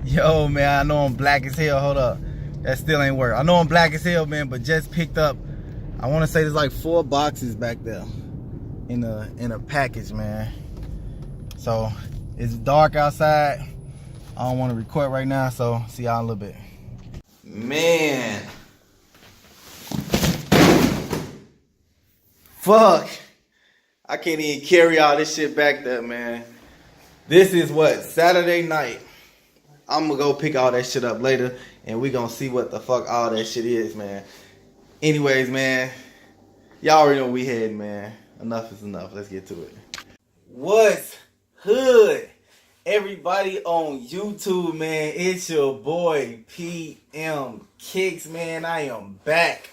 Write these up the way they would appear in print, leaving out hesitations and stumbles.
Yo, man, I know I'm black as hell. Hold up. That still ain't work. I know I'm black as hell, man, but just picked up, I want to say there's like 4 boxes back there in a package, man. So, it's dark outside. I don't want to record right now, so see y'all in a little bit. Man. Fuck. I can't even carry all this shit back there, man. This is what? Saturday night. I'm gonna go pick all that shit up later, and we gonna see what the fuck all that shit is, man. Anyways, man, y'all already know we heading, man. Enough is enough. Let's get to it. What's hood? Everybody on YouTube, man, it's your boy PM Kicks, man. I am back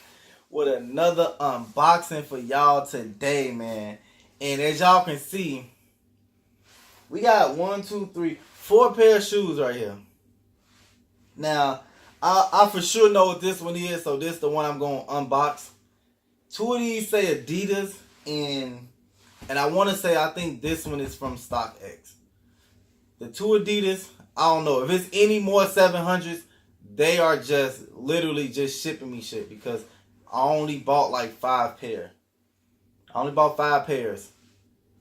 with another unboxing for y'all today, man. And as y'all can see, we got 4 pair of shoes right here. Now, I for sure know what this one is, so this is the one I'm going to unbox. 2 of these say ADIDAS, and I want to say I think this one is from StockX. The 2 ADIDAS, I don't know. If it's any more 700s, they are just literally just shipping me shit because I only bought like 5 pair. I only bought 5 pairs.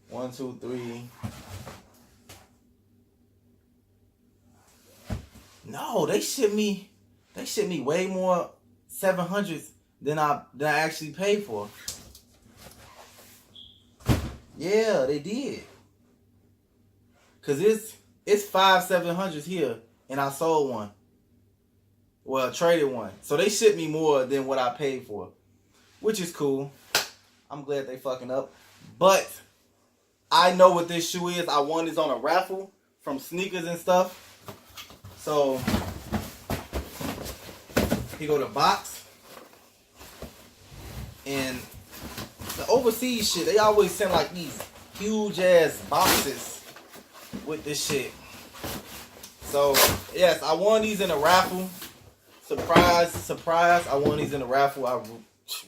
1, 2, 3... No, they ship me way more 700s than I actually paid for. Yeah, they did. Cause it's 5 700s here, and I sold one. Well, traded one. So they shipped me more than what I paid for, which is cool. I'm glad they fucking up. But I know what this shoe is. I won this on a raffle from Sneakers and Stuff. So, here go the box. And the overseas shit, they always send like these huge ass boxes with this shit. So, yes, I won these in a raffle. Surprise, surprise, I won these in a raffle. I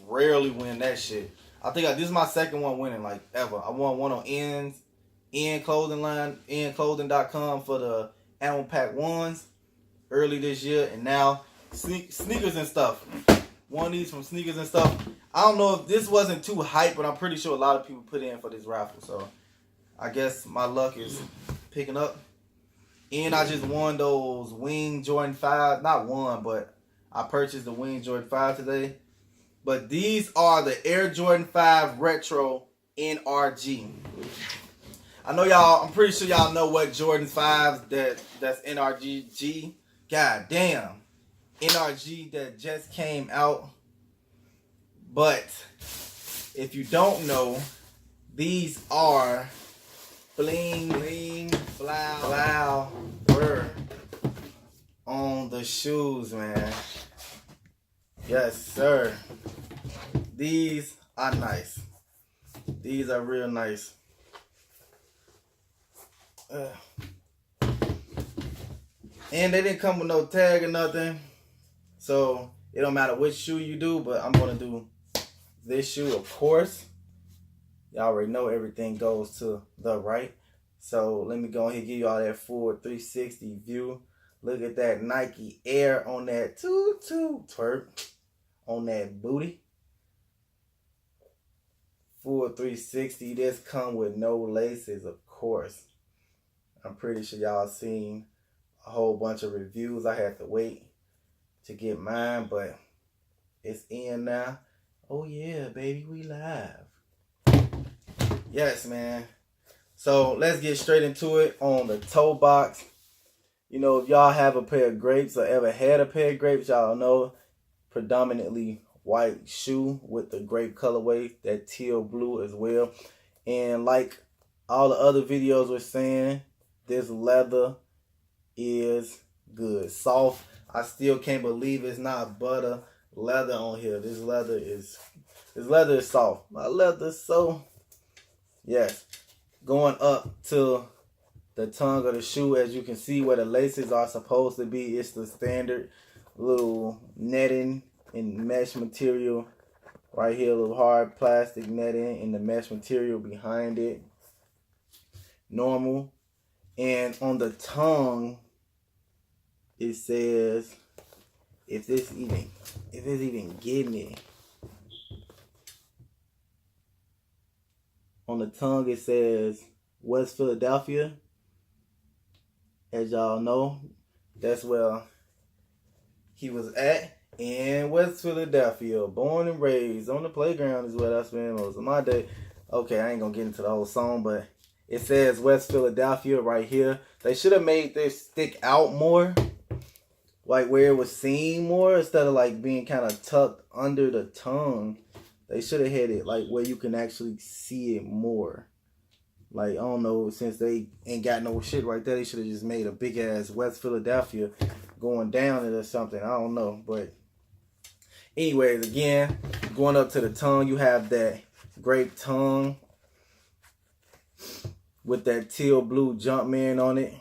rarely win that shit. I think this is my second one winning, like, ever. I won one on N Clothing line, nclothing.com for the Animal Pack 1s early this year, and now Sneakers and Stuff. One of these from Sneakers and Stuff. I don't know if this wasn't too hype, but I'm pretty sure a lot of people put in for this raffle, so I guess my luck is picking up. And I just won those Wing Jordan 5. Not one, but I purchased the Wing Jordan 5 today. But these are the Air Jordan 5 Retro NRG. I know y'all, I'm pretty sure y'all know what Jordan 5s that's NRG. God damn. NRG that just came out. But if you don't know, these are bling flower on the shoes, man. Yes, sir. These are nice. These are real nice. And they didn't come with no tag or nothing, so it don't matter which shoe you do, but I'm gonna do this shoe, of course. Y'all already know everything goes to the right, so let me go ahead and give you all that full 360 view. Look at that Nike Air on that twerk on that booty. Full 360. This come with no laces, of course. I'm pretty sure y'all seen a whole bunch of reviews. I had to wait to get mine, but it's in now. Oh yeah, baby, we live. Yes, man. So let's get straight into it on the toe box. You know, if y'all have a pair of grapes or ever had a pair of grapes, y'all know predominantly white shoe with the grape colorway, that teal blue as well. And like all the other videos were saying, this leather is good. Soft. I still can't believe it's not butter leather on here. This leather is soft. My leather is so, yes. Going up to the tongue of the shoe, as you can see where the laces are supposed to be, it's the standard little netting and mesh material right here, a little hard plastic netting and the mesh material behind it. Normal. And on the tongue, it says, if this even getting it. On the tongue it says West Philadelphia. As y'all know, that's where he was at in West Philadelphia. Born and raised on the playground is where I spent most of my day. Okay, I ain't gonna get into the whole song, but it says West Philadelphia right here. They should have made this stick out more, like where it was seen more, instead of like being kind of tucked under the tongue. They should have had it like where you can actually see it more. Like, I don't know, since they ain't got no shit right there, they should have just made a big ass West Philadelphia going down it or something. I don't know. But anyways, again, going up to the tongue, you have that grape tongue with that teal blue Jumpman on it.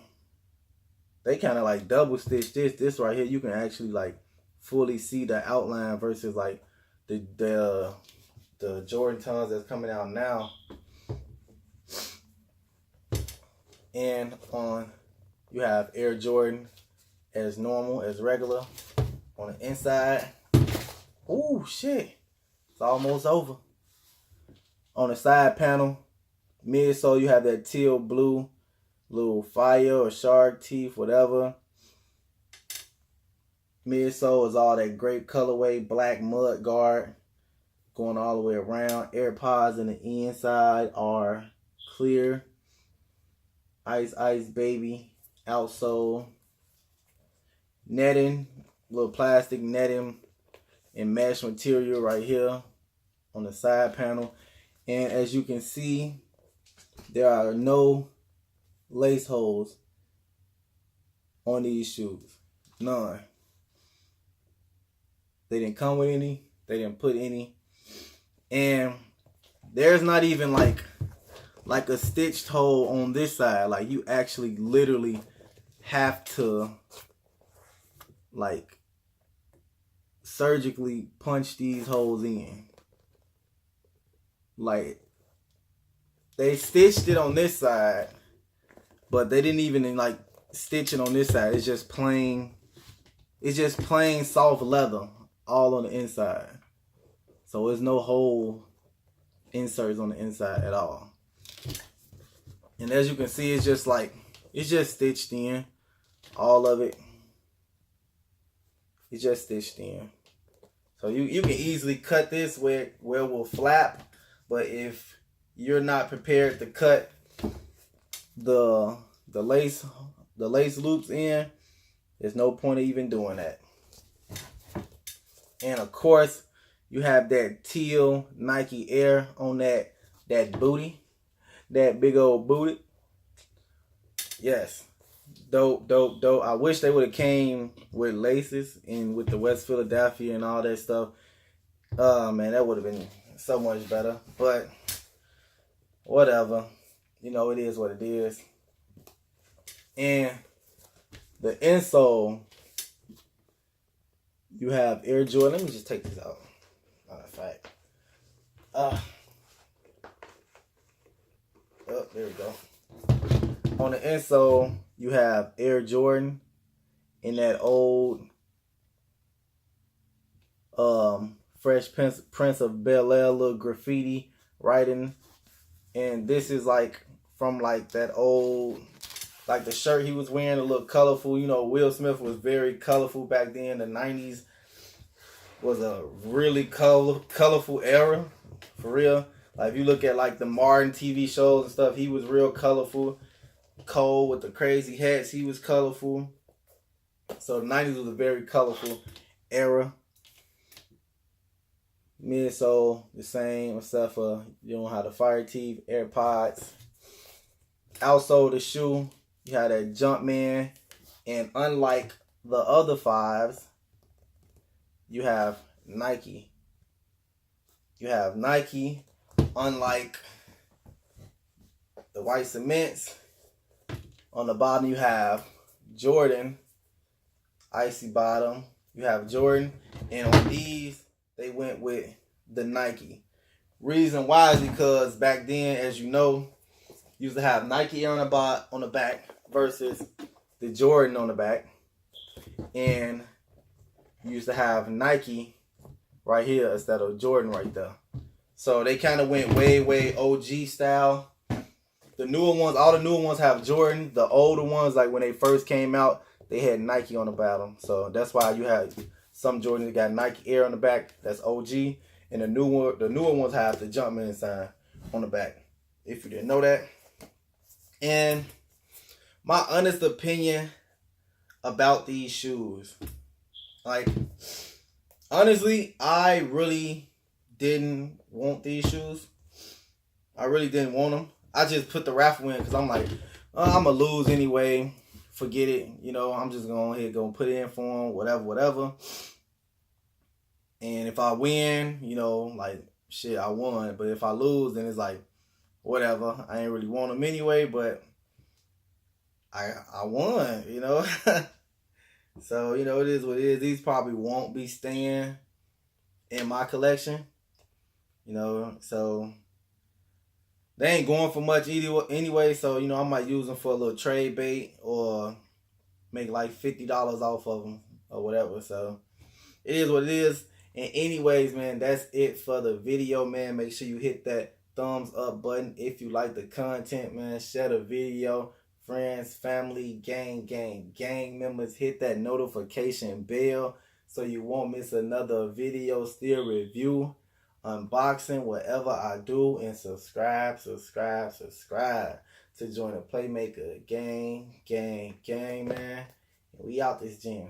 They kind of like double stitch this. This right here, you can actually like fully see the outline versus like the Jordan tongues that's coming out now. And you have Air Jordan as normal, as regular. On the inside, ooh, shit, it's almost over. On the side panel, midsole, you have that teal blue, little fire or shark teeth, whatever. Midsole is all that grape colorway, black mud guard, going all the way around. AirPods in the inside are clear. Ice Ice Baby outsole. Netting, little plastic netting and mesh material right here on the side panel. And as you can see, there are no lace holes on these shoes. None. They didn't come with any. They didn't put any. And there's not even like a stitched hole on this side. Like, you actually literally have to like surgically punch these holes in. Like, they stitched it on this side, but they didn't even like stitch it on this side. It's just plain soft leather all on the inside. So there's no hole inserts on the inside at all. And as you can see, it's just stitched in. All of it. It's just stitched in. So you can easily cut this where it will flap. But if you're not prepared to cut the lace loops in, there's no point of even doing that. And of course, you have that teal Nike Air on that booty. That big old booty. Yes. Dope, dope, dope. I wish they would have came with laces and with the West Philadelphia and all that stuff. Man, that would have been so much better. But whatever. You know, it is what it is. And the insole, you have Air Jordan. Let me just take this out. Matter of fact. Oh, there we go. On the insole, you have Air Jordan in that old Fresh Prince of Bel-Air little graffiti writing. And this is like from like that old, like the shirt he was wearing, a little colorful. You know, Will Smith was very colorful back then. The 90s was a really colorful era, for real. Like, if you look at like the Martin TV shows and stuff, he was real colorful. Cole with the crazy hats, he was colorful. So the 90s was a very colorful era. Midsole, the same, except for you don't have the fire teeth, AirPods. Outsole the shoe, you have that Jumpman. And unlike the other fives, you have Nike. You have Nike. Unlike the white cements, on the bottom you have Jordan, icy bottom. You have Jordan, and on these they went with the Nike. Reason why is because back then, as you know, you used to have Nike Air on the back versus the Jordan on the back. and you used to have Nike right here instead of Jordan right there. So they kind of went way OG style. The newer ones, all the newer ones have Jordan. The older ones, like when they first came out, they had Nike on the bottom. So that's why you have some Jordans that got Nike Air on the back. That's OG. And the newer ones have the Jumpman sign on the back. If you didn't know that. And my honest opinion about these shoes, like, honestly, I really didn't want these shoes. I really didn't want them. I just put the raffle in because I'm like, I'm going to lose anyway. Forget it. You know, I'm just going to put it in for them, whatever. And if I win, you know, like, shit, I won. But if I lose, then it's like, whatever. I ain't really want them anyway, but I won, you know. So, you know, it is what it is. These probably won't be staying in my collection, you know. So they ain't going for much anyway. So, you know, I might use them for a little trade bait or make like $50 off of them or whatever. So it is what it is. And anyways, man, that's it for the video, man. Make sure you hit that thumbs up button if you like the content, man. Share the video. Friends, family, gang members, hit that notification bell so you won't miss another video, still review, unboxing, whatever I do, and subscribe to join the Playmaker gang, man. We out this gym.